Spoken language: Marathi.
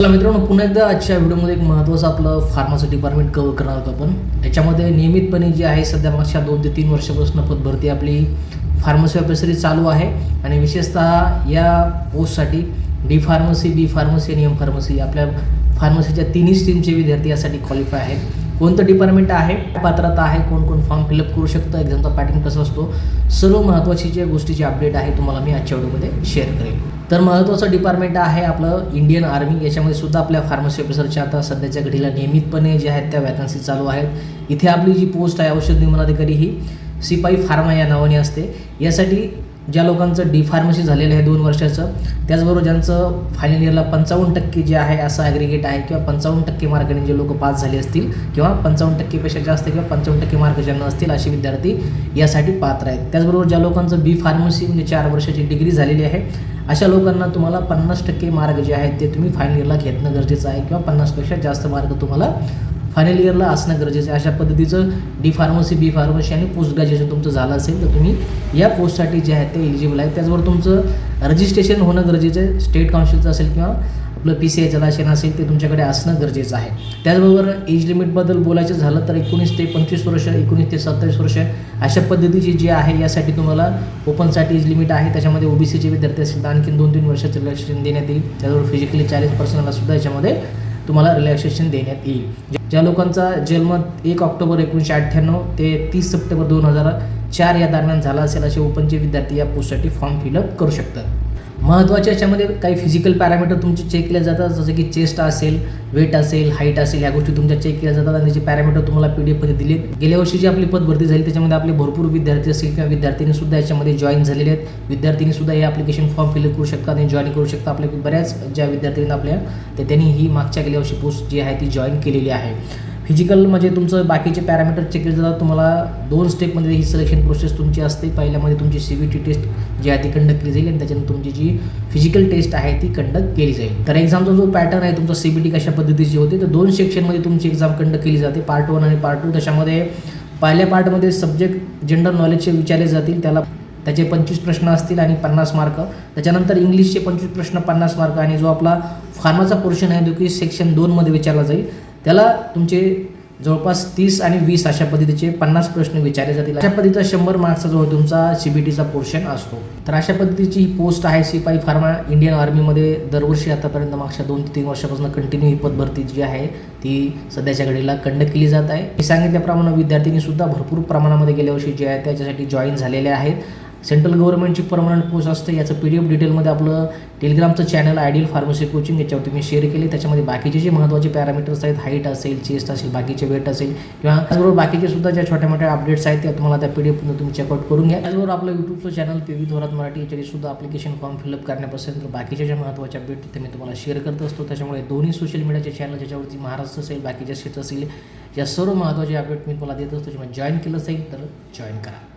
चला मित्रांनो, पुन्हा एकदा आजच्या व्हिडिओमध्ये एक महत्त्वाचं आपलं फार्मसी डिपार्टमेंट कव्हर करणार आहोत आपण. याच्यामध्ये नियमितपणे जे आहे सध्या मागच्या 2 ते 3 वर्षापासून पदभरती आपली फार्मसी ऑफिसरी चालू आहे आणि विशेषतः या पोस्टसाठी डी फार्मसी, बी फार्मसी आणि एम फार्मसी आपल्या फार्मसीच्या तिन्ही स्ट्रीमचे विद्यार्थी यासाठी क्वालिफाय आहेत. कोणतं डिपार्टमेंट आहे, पात्रता आहे, कोण कोण फॉर्म फिलअप करू शकतं, एक्झामचा पॅटर्न कसा असतो, सर्व महत्त्वाची ज्या गोष्टीची अपडेट आहे तुम्हाला मी आजच्या व्हिडिओमध्ये शेअर करेन. तर महत्त्वाचं डिपार्टमेंट आहे आपलं इंडियन आर्मी. याच्यामध्ये सुद्धा आपल्या फार्मसी ऑफिसरच्या आता सध्याच्या घडीला नियमितपणे जे आहेत त्या वॅकन्सी चालू आहेत. इथे आपली जी पोस्ट आहे औषध निर्माण अधिकारी ही सिपाई फार्मा या नावाने असते. यासाठी ज्या लोकांचं डी फार्मसी झालेलं आहे 2 वर्षाचं, त्याचबरोबर ज्यांचं फायनल इयरला 55% जे आहे असं ॲग्रिगेट आहे किंवा 55% मार्काने जे लोक पास झाले असतील किंवा 55%पेक्षा जास्त किंवा 55% मार्क ज्यांना असतील असे विद्यार्थी यासाठी पात्र आहेत. त्याचबरोबर ज्या लोकांचं बी फार्मसी म्हणजे 4 वर्षाची डिग्री झालेली आहे अशा लोकांना तुम्हाला 50% मार्क जे आहेत ते तुम्ही फायनल इयरला घेणं गरजेचं आहे किंवा 50पेक्षा जास्त मार्क तुम्हाला फायनल इयरला असणं गरजेचं आहे. अशा पद्धतीचं डी फार्मसी, बी फार्मसी आणि पोस्ट ग्रॅज्युएशन तुमचं झालं असेल तर तुम्ही या पोस्टसाठी जे आहेत ते एलिजिबल आहे. त्याचबरोबर तुमचं रजिस्ट्रेशन होणं गरजेचं आहे. स्टेट काउन्सिलचं असेल किंवा आपलं PCI जलाशय असेल ते तुमच्याकडे असणं गरजेचं आहे. त्याचबरोबर एज लिमिटबद्दल बोलायचं झालं तर 19 ते 25 वर्ष, 19 ते 27 वर्ष अशा पद्धतीची जी आहे यासाठी तुम्हाला ओपनसाठी एज लिमिट आहे. त्याच्यामध्ये OBCचे विद्यार्थी असेल तर आणखी 2-3 वर्षाचं रिलॅक्सेशन देण्यात येईल. त्याचबरोबर फिजिकली 40% सुद्धा याच्यामध्ये तुम्हाला रिलॅक्सेशन देण्यात येईल. ज्या लोकांचा जन्म 1 ऑक्टोबर 1998 ते 30 सप्टेंबर 2004 या दरम्यान झाला असेल असे ओपनचे विद्यार्थी या पोस्टसाठी फॉर्म फिलअप करू शकतात. महत्त्वाचे याच्यामध्ये काही फिजिकल पॅरामीटर तुमचे चेक केले जातात, जसं की चेस्ट असेल, वेट असेल, हाईट असेल, ह्या गोष्टी तुमच्या चेक केल्या जातात आणि त्याचे पॅरामीटर तुम्हाला PDF दिले. गेल्या वर्षी जी आपली पदभरती झाली त्याच्यामध्ये आपले भरपूर विद्यार्थी असतील किंवा विद्यार्थिनीसुद्धा याच्यामध्ये जॉईन झालेले आहेत. विद्यार्थिनीसुद्धा हे ॲप्लिकेशन फॉर्म फिलअप करू शकतात आणि जॉईन करू शकतात. आपल्या बऱ्याच ज्या विद्यार्थ्यांना आपल्या तर त्यांनी ही मागच्या गेल्या वर्षी पोस्ट जी आहे ती जॉईन केलेली आहे. फिजिकल म्हणजे तुमचं बाकीचे पॅरामीटर चेक केले जातात. तुम्हाला 2 स्टेपमध्ये ही सिलेक्शन प्रोसेस तुमची असते. पहिल्यामध्ये तुमची CBT टेस्ट जी आहे ती कंडक्ट केली जाईल आणि त्याच्यानंतर तुमची जी फिजिकल टेस्ट आहे ती कंडक्ट केली जाईल. तर एक्झामचा जो पॅटर्न आहे तुमचा CBT कशा पद्धतीची होते तर 2 सेक्शनमध्ये तुमची एक्झाम कंडक्ट केली जाते, पार्ट 1 आणि पार्ट 2. त्याच्यामध्ये पहिल्या पार्टमध्ये सब्जेक्ट जनरल नॉलेजचे विचारले जातील, त्याचे 25 प्रश्न असतील आणि 50 मार्क. त्याच्यानंतर इंग्लिशचे 25 प्रश्न 50 मार्क आणि जो आपला फार्माचा पोर्शन आहे जो की सेक्शन 2मध्ये विचारला जाईल त्याला तुमचे जवळपास 30 आणि 20 अशा पद्धतीचे 50 प्रश्न विचारले जातील. अशा पद्धतीचा 100 मार्क्सचा जो तुमचा CBTचा पोर्शन असतो. तर अशा पद्धतीची ही पोस्ट आहे सिपाई फार्मा इंडियन आर्मीमध्ये. दरवर्षी आतापर्यंत मागच्या 2 ते 3 वर्षापासून कंटिन्यू ही पदभरती जी आहे ती सध्याच्या घडीला कंडक्ट केली जात आहे. मी सांगितल्याप्रमाणे विद्यार्थिनीसुद्धा भरपूर प्रमाणामध्ये गेल्या वर्षी जे आहे त्याच्यासाठी जॉईन झालेले आहेत. सेंट्रल गव्हर्नमेंटची परमनंट पोस्ट असते. याचं PDF डिटेलमध्ये आपलं टेलिग्रामचं चॅनल आयडियल फार्मसी कोचिंग याच्यावरती मी शेअर केले. त्याच्यामध्ये बाकीचे जे महत्त्वाचे पॅरामीटर्स आहेत, हाईट असेल, चेस्ट असेल, बाकीचे वेट असेल किंवा त्याचबरोबर बाकीचे सुद्धा ज्या छोट्या मोठ्या अपडेट्स आहेत त्या तुम्हाला त्या PDFमधून तुम्ही चेकआउट करून घ्या. त्याचबरोबर आपलं यूट्यूबचं चॅनल PV थोरात मराठी याच्याने सुद्धा ॲप्लिकेशन फॉर्म फिलअप करण्यापासून तर बाकीच्या ज्या महत्त्वाच्या अपडेट तिथे मी तुम्हाला शेअर करत असतो. त्याच्यामुळे दोन्ही सोशल मीडियाचे चॅनल ज्याच्यावरती महाराष्ट्र असेल, बाकीच्या स्टेट असेल, या सर्व महत्त्वाचे अपडेट मी तुम्हाला देत असतो. जेव्हा जॉईन केलं असेल तर जॉईन करा.